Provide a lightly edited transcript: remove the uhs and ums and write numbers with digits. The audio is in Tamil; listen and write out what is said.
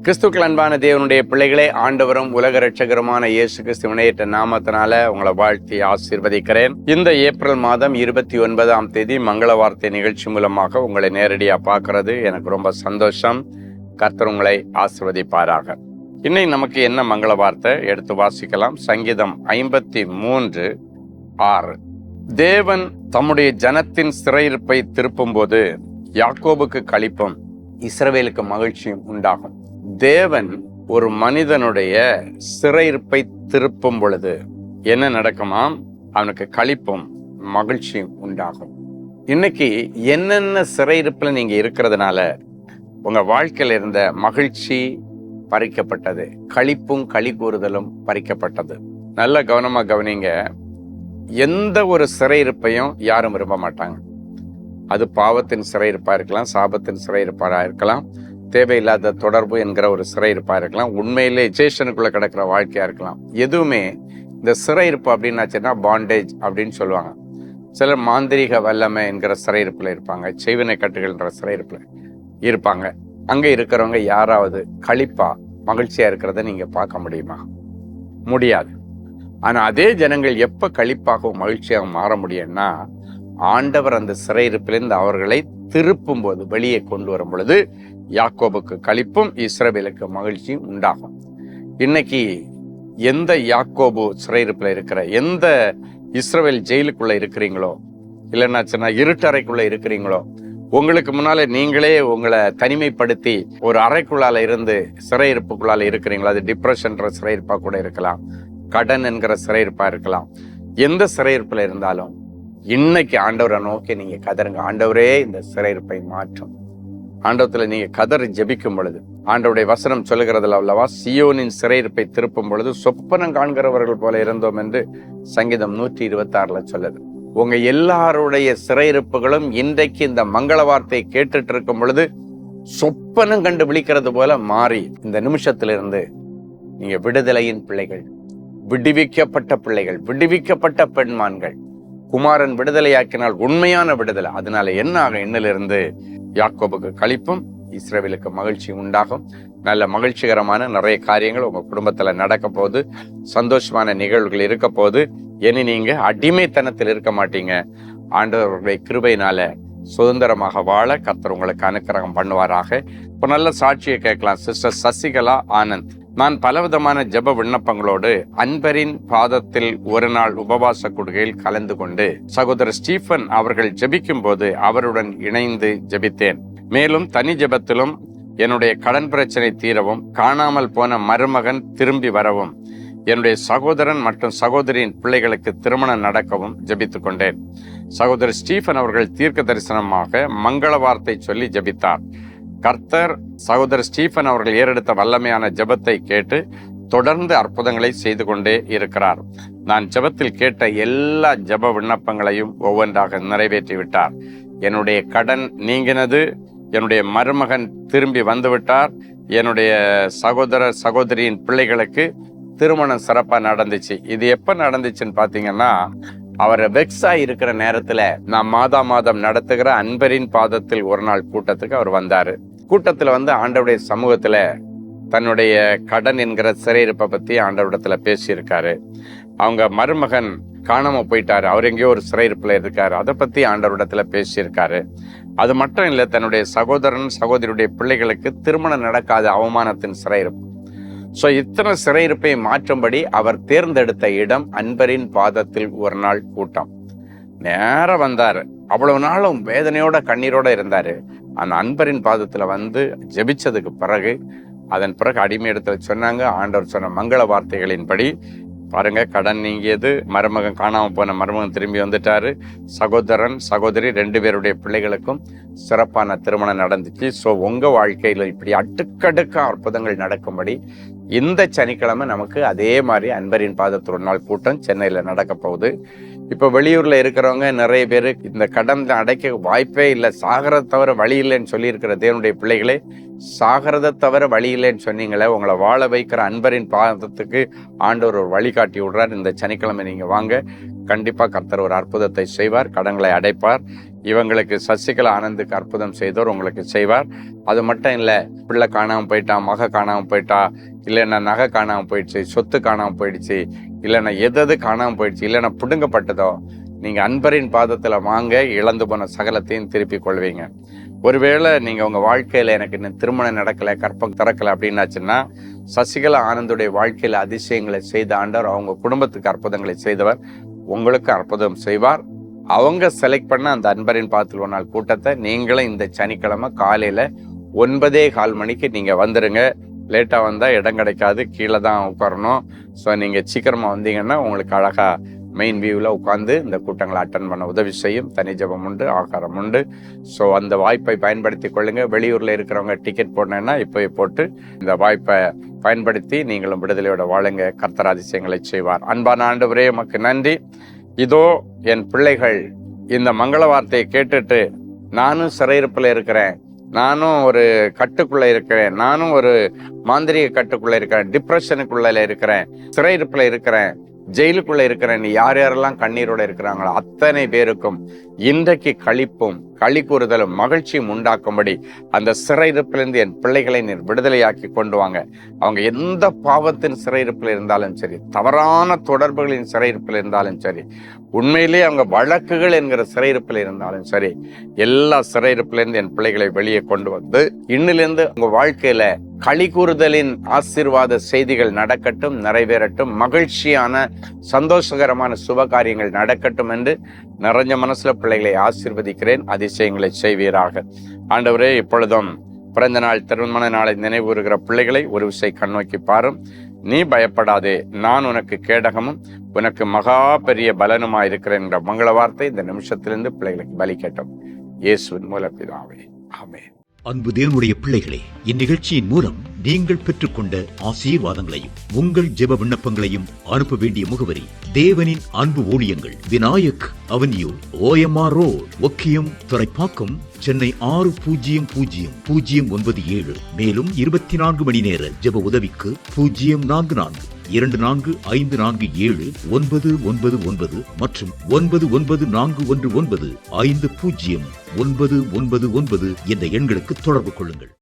கிறிஸ்துக்கள் அன்பான தேவனுடைய பிள்ளைகளே, ஆண்டவரும் உலக இரட்சகருமான இயேசு கிறிஸ்து இணையற்ற நாமத்தினால உங்களை வாழ்த்தி ஆசீர்வதிக்கிறேன். இந்த ஏப்ரல் மாதம் 29ஆம் தேதி மங்கள வார்த்தை நிகழ்ச்சி மூலமாக உங்களை நேரடியா பார்க்கறது எனக்கு ரொம்ப சந்தோஷம். கர்த்தர் உங்களை ஆசீர்வதிப்பாராக. இன்னைக்கு நமக்கு என்ன மங்கள வார்த்தை எடுத்து வாசிக்கலாம். சங்கீதம் 53:6. தேவன் தம்முடைய ஜனத்தின் சிறையிருப்பை திருப்பும் போது யாக்கோபுக்கு களிப்பும் இஸ்ரவேலுக்கு மகிழ்ச்சியும் உண்டாகும். தேவன் ஒரு மனிதனுடைய சிறையிருப்பை திருப்பும் பொழுது என்ன நடக்குமாம்? அவனுக்கு களிப்பும் மகிழ்ச்சியும் உண்டாகும். இன்னைக்கு என்னென்ன சிறையிருப்புல நீங்க இருக்கிறதுனால உங்க வாழ்க்கையில இருந்த மகிழ்ச்சி பறிக்கப்பட்டது, களிப்பும் களி கூறுதலும் பறிக்கப்பட்டது. நல்ல கவனமா கவனிங்க. எந்த ஒரு சிறையிருப்பையும் யாரும் விரும்ப மாட்டாங்க. அது பாவத்தின் சிறையிருப்பா இருக்கலாம், சாபத்தின் சிறையிருப்பா இருக்கலாம், தேவையில்லாத தொடர்பு என்கிற ஒரு சிறையிருப்பா இருக்கலாம், உண்மையிலே சேஷனுக்குள்ள கிடக்கிற வாழ்க்கையா இருக்கலாம். எதுவுமே இந்த சிறையிருப்பு அப்படின்னாச்சுன்னா பாண்டேஜ் அப்படின்னு சொல்லுவாங்க. சிலர் மாந்திரீக வல்லமை என்கிற சிறையிருப்புல இருப்பாங்க, செய்வினை கட்டுகள்ன்ற சிறையிருப்புல இருப்பாங்க. அங்க இருக்கிறவங்க யாராவது களிப்பா மகிழ்ச்சியா இருக்கிறத நீங்க பார்க்க முடியுமா? முடியாது. ஆனா அதே ஜனங்கள் எப்ப களிப்பாகவும் மகிழ்ச்சியாக மாற முடியும்னா, ஆண்டவர் அந்த சிறையிருப்பிலிருந்து அவர்களை திருப்பும் போது, வெளியே கொண்டு வரும் பொழுது யாக்கோபுக்கு களிப்பும் இஸ்ரவேலுக்கு மகிழ்ச்சியும் உண்டாகும். இன்னைக்கு எந்த யாக்கோபு சிறையிருப்புல இருக்கிற, எந்த இஸ்ரவேல் ஜெயிலுக்குள்ள இருக்கிறீங்களோ, இல்லைன்னா இருட்டறைக்குள்ள இருக்கிறீங்களோ, உங்களுக்கு முன்னால நீங்களே உங்களை தனிமைப்படுத்தி ஒரு அறைக்குள்ளால இருந்து சிறையிருப்புக்குள்ளால இருக்கிறீங்களோ, அது டிப்ரெஷன்ற சிறையிருப்பா கூட இருக்கலாம், கடன் என்கிற சிறையிருப்பா இருக்கலாம். எந்த சிறையிருப்புல இருந்தாலும் இன்னைக்கு ஆண்டவரை நோக்கி நீங்க கதருங்க. ஆண்டவரே இந்த சிறையிருப்பை மாற்றும். ஆண்டவத்துல நீங்க கதறி ஜெபிக்கும் பொழுது ஆண்டவருடைய வசனம் சொல்லுகிறதுல அல்லவா, சியோனின் சிறையிருப்பை திருப்பும் பொழுது சொப்பனம் காண்கிறவர்கள் போல இருந்தோம் என்று சங்கீதம் 126 சொல்லுது. உங்க எல்லாருடைய சிறையிருப்புகளும் இன்றைக்கு இந்த மங்கள வார்த்தையை கேட்டுட்டு இருக்கும் பொழுது சொப்பனம் கண்டு விழிக்கிறது போல மாறி இந்த நிமிஷத்திலிருந்து நீங்க விடுதலையின் பிள்ளைகள், விடுவிக்கப்பட்ட பிள்ளைகள், விடுவிக்கப்பட்ட பெண்மான்கள். குமாரன் விடுதலையாக்கினால் உண்மையான விடுதலை. அதனால என்ன ஆகும்? இன்னிலிருந்து யாக்கோபுக்கு களிப்பும் இஸ்ரவேலுக்கு மகிழ்ச்சி உண்டாகும். நல்ல மகிழ்ச்சிகரமான நிறைய காரியங்கள் உங்க குடும்பத்துல நடக்க போது, சந்தோஷமான நிகழ்வுகள் இருக்க போது. இனி நீங்க அடிமைத்தனத்தில் இருக்க மாட்டீங்க. ஆண்டவருடைய கிருபையினால சுதந்திரமாக வாழ கர்த்தர் உங்களுக்கு அனுக்கிரகம் பண்ணுவாராக. இப்ப நல்ல சாட்சியை கேட்கலாம். சிஸ்டர் சசிகலா ஆனந்த். நான் பலவிதமான ஜெப விண்ணப்பங்களோடு அன்பரின் பாதத்தில் ஒரு நாள் உபவாச கூடுகையில் கலந்து கொண்டு சகோதரர் ஸ்டீஃபன் அவர்கள் ஜெபிக்கும் போது அவருடன் இணைந்து ஜெபித்தேன். மேலும் தனி ஜெபத்திலும் என்னுடைய கடன் பிரச்சனை தீரவும், காணாமல் போன மருமகன் திரும்பி வரவும், என்னுடைய சகோதரன் மற்றும் சகோதரியின் பிள்ளைகளுக்கு திருமணம் நடக்கவும் ஜெபித்துக் கொண்டேன். சகோதரர் ஸ்டீஃபன் அவர்கள் தீர்க்க தரிசனமாக மங்கள வார்த்தை சொல்லி ஜெபித்தார். கர்த்தர் சகோதரர் ஸ்டீஃபன் அவர்கள் ஏறெடுத்த வல்லமையான ஜெபத்தை கேட்டு தொடர்ந்து அற்புதங்களை செய்து கொண்டே இருக்கிறார். நான் ஜெபத்தில் கேட்ட எல்லா ஜெப விண்ணப்பங்களையும் ஒவ்வொன்றாக நிறைவேற்றி விட்டார். என்னுடைய கடன் நீங்கினது, என்னுடைய மருமகன் திரும்பி வந்துவிட்டார், என்னுடைய சகோதரர் சகோதரியின் பிள்ளைகளுக்கு திருமணம் சிறப்பா நடந்துச்சு. இது எப்ப நடந்துச்சுன்னு பாத்தீங்கன்னா, அவர் வெக்ஸா இருக்கிற நேரத்துல நான் மாதம் நடத்துகிற அன்பரின் பாதத்தில் ஒரு நாள் கூட்டத்துக்கு அவர் வந்தாரு. கூட்டத்துல வந்து ஆண்டவருடைய சமூகத்துல தன்னுடைய கடன் என்கிற சிறையிருப்பை பத்தி ஆண்டவரிடத்துல பேசியிருக்காரு. அவங்க மருமகன் காணாம போயிட்டாரு, அவர் எங்கேயோ ஒரு சிறையிருப்புல இருக்காரு, அதை பத்தி ஆண்டவரிடத்துல பேசியிருக்காரு. அது மட்டும் இல்ல, தன்னுடைய சகோதரன் சகோதரியுடைய பிள்ளைகளுக்கு திருமணம் நடக்காத அவமானத்தின் சிறையிருப்பு. சோ இத்தனை சிறையிருப்பை மாற்றும்படி அவர் தேர்ந்தெடுத்த இடம் அன்பரின் பாதத்தில் ஒரு நாள் கூட்டம். நேரம் வந்தாரு. அவ்வளவு நாளும் வேதனையோட கண்ணீரோட இருந்தாரு. அந்த அன்பரின் பாதத்துல வந்து ஜெபிச்சதுக்கு பிறகு, அதன் பிறகு அடிமை இடத்துல சொன்னாங்க. ஆண்டவர் சொன்ன மங்கள வார்த்தைகளின்படி பாருங்க, கடன் நீங்கியது, மருமகன் காணாம போன மருமகன் திரும்பி வந்துட்டாரு, சகோதரன் சகோதரி 2 பேருடைய பிள்ளைகளுக்கும் சிறப்பான திருமணம் நடந்துச்சு. ஸோ உங்க வாழ்க்கையில இப்படி அடுக்கடுக்க அற்புதங்கள் நடக்கும்படி இந்த சனிக்கிழமை நமக்கு அதே மாதிரி அன்பரின் பாதத்தில் ஒரு நாள் கூட்டம் சென்னையில நடக்க போகுது. இப்ப வெளியூர்ல இருக்கிறவங்க நிறைய பேர் இந்த கடன் அடைக்க வாய்ப்பே இல்லை, சாகரத்தை தவிர வழி இல்லைன்னு சொல்லி இருக்கிற தேவனுடைய பிள்ளைகளே, சாகரத்தை தவிர வழி இல்லைன்னு சொன்னீங்களே, உங்களை வாழ வைக்கிற அன்பரின் பாதத்துக்கு ஆண்டவர் ஒரு வழிகாட்டி விடுறார். இந்த சனிக்கிழமை நீங்க வாங்க. கண்டிப்பா கர்த்தர் ஒரு அற்புதத்தை செய்வார், கடன்களை அடைப்பார். இவங்களுக்கு சசிகலா ஆனந்துக்கு அற்புதம் செய்தோர் உங்களுக்கு செய்வார். அது மட்டும் இல்லை, பிள்ளை காணாமல் போயிட்டான், மக காணாமல் போயிட்டா, இல்லைன்னா நகை காணாமல் போயிடுச்சு, சொத்து காணாமல் போயிடுச்சு, இல்லைன்னா எது காணாமல் போயிடுச்சு, இல்லைன்னா பிடுங்கப்பட்டதோ, நீங்கள் அன்பரின் பாதத்தில் வாங்க, இழந்து போன சகலத்தையும் திருப்பி கொள்வீங்க. ஒருவேளை நீங்கள் உங்கள் வாழ்க்கையில் எனக்கு இன்னும் திருமணம் நடக்கலை, கற்பம் திறக்கலை அப்படின்னாச்சுன்னா, சசிகலா ஆனந்துடைய வாழ்க்கையில் அதிசயங்களை செய்த ஆண்டவர் அவங்க குடும்பத்துக்கு அற்புதங்களை செய்தவர், உங்களுக்கு அற்புதம் செய்வார். அவங்க செலக்ட் பண்ண அந்த அன்பரின் பாதத்தில் ஒரு நாள் கூட்டத்தை நீங்களும் இந்த சனிக்கிழமை காலையில் 9:15 மணிக்கு நீங்கள் வந்துடுங்க. லேட்டாக வந்தால் இடம் கிடைக்காது, கீழே தான் உட்காரணும். ஸோ நீங்கள் சீக்கிரமாக வந்தீங்கன்னா உங்களுக்கு அழகாக மெயின் வியூவில் உட்காந்து இந்த கூட்டங்களை அட்டன் பண்ண உதவி செய்யும். தனி ஜெபம் உண்டு, ஆகாரம் உண்டு. ஸோ அந்த வாய்ப்பை பயன்படுத்தி கொள்ளுங்கள். வெளியூரில் இருக்கிறவங்க டிக்கெட் போடணுன்னா இப்போயே போட்டு இந்த வாய்ப்பை பயன்படுத்தி நீங்களும் விடுதலையோட வாழுங்க. கர்த்தர் அதிசயங்களை செய்வார். அன்பான ஆண்டவரே, உமக்கு நன்றி. இதோ என் பிள்ளைகள் இந்த மங்கள வார்த்தையை கேட்டுட்டு, நானும் சிறையிருப்பில் இருக்கிறேன், நானும் ஒரு கட்டுக்குள்ள இருக்கிறேன், நானும் ஒரு மாந்திரிக கட்டுக்குள்ள இருக்கிறேன், டிப்ரெஷனுக்குள்ள இருக்கிறேன், சிறையிருப்பில் இருக்கிறேன், ஜெயிலுக்குள்ள இருக்கிறேன், யார் யாரெல்லாம் கண்ணீரோட இருக்கிறாங்களோ அத்தனை பேருக்கும் இன்றைக்கு களிப்பும் களி கூறுதலும் மகிழ்ச்சியும் உண்டாக்கும்படி அந்த சிறையிருப்பிலிருந்து என் பிள்ளைகளை நீர் விடுதலையாக்கி கொண்டு வாங்க. அவங்க எந்த பாவத்தின் சிறையிருப்பில் இருந்தாலும் சரி, தவறான தொடர்புகளின் சிறையிருப்பில் இருந்தாலும் சரி, உண்மையிலே அவங்க வழக்குகள் என்கிற சிறையிருப்பில் இருந்தாலும் சரி, எல்லா சிறையிருப்பிலிருந்து என் பிள்ளைகளை வெளியே கொண்டு வந்து இன்னிலிருந்து உங்க வாழ்க்கையில களி கூறுதலின் ஆசீர்வாத செய்திகள் நடக்கட்டும், நிறைவேறட்டும், மகிழ்ச்சியான சந்தோஷகரமான சுப காரியங்கள் நடக்கட்டும் என்று நிறைஞ்ச மனசுல பிள்ளைகளை ஆசீர்வதிக்கிறேன். அதிசயங்களை செய்வீராக. ஆண்டவரே, இப்பொழுதும் பிறந்த நாள் திருமண நாளை நினைவுறுகிற பிள்ளைகளை ஒரு விசை கண்ணோக்கி பாரும். நீ பயப்படாதே, நான் உனக்கு கேடகமும் உனக்கு மகா பெரிய பலனுமா இருக்கிறேன் என்ற மங்கள வார்த்தை இந்த நிமிஷத்திலிருந்து பிள்ளைகளுக்கு பலிக்கட்டும். இயேசுவின் மூலம் பிதாவே, ஆமென். அன்பு தேவனுடைய பிள்ளைகளே, இந்நிகழ்ச்சியின் மூலம் நீங்கள் பெற்றுக்கொண்ட ஆசீர்வாதங்களையும் உங்கள் ஜெப விண்ணப்பங்களையும் அனுப்ப வேண்டிய முகவரி: தேவனின் அன்பு ஊழியங்கள், Vinayak avenue, OMR road, Okkiyam, Thoraipakkam, Chennai 600097. மேலும் 24 மணி நேர ஜெப உதவிக்கு 044-24547-999 மற்றும் 9941150999 என்ற எண்களுக்கு தொடர்பு கொள்ளுங்கள்.